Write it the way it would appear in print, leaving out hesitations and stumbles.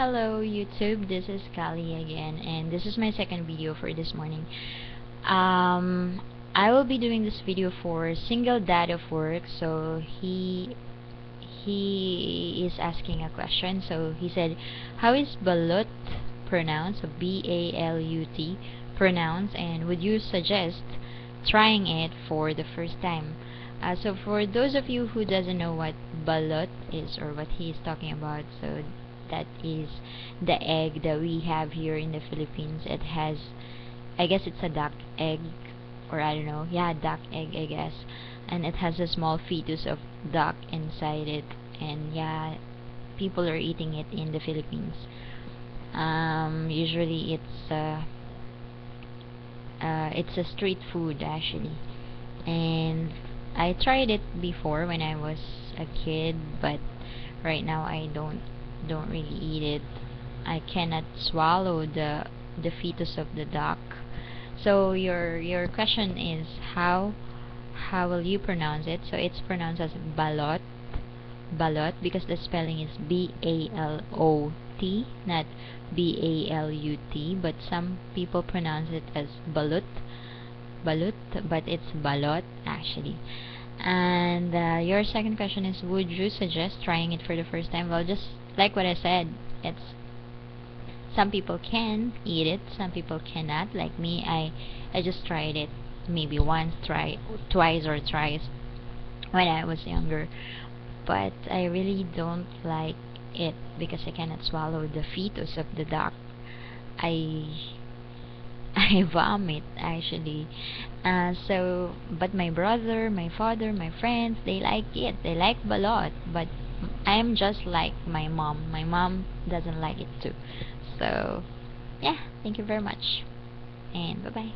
Hello YouTube, this is Kali again, and this is my second video for this morning. I will be doing this video for single dad of work. So he is asking a question. So he said, how is balut pronounced? So B-A-L-U-T pronounced, and would you suggest trying it for the first time? So for those of you who doesn't know what balut is or what he is talking about, so that is the egg that we have here in the Philippines. It has, I guess it's a duck egg, or I don't know, yeah, duck egg, I guess, and it has a small fetus of duck inside it, and yeah, people are eating it in the Philippines. Usually it's a street food actually, and I tried it before when I was a kid, but right now I don't really eat it. I cannot swallow the fetus of the duck. So your question is how will you pronounce it? So it's pronounced as balot, balot, because the spelling is B-A-L-O-T, not B-A-L-U-T, but some people pronounce it as balut, balut, but it's balot actually. And your second question is, would you suggest trying it for the first time? Well, just like what I said, it's some people can eat it, some people cannot. Like me, I just tried it maybe once, twice or thrice when I was younger, but I really don't like it because I cannot swallow the fetus of the duck. I I vomit actually. But my brother, my father, my friends, they like it. They like balot, but I'm just like my mom. My mom doesn't like it too. So, yeah, thank you very much, and bye bye.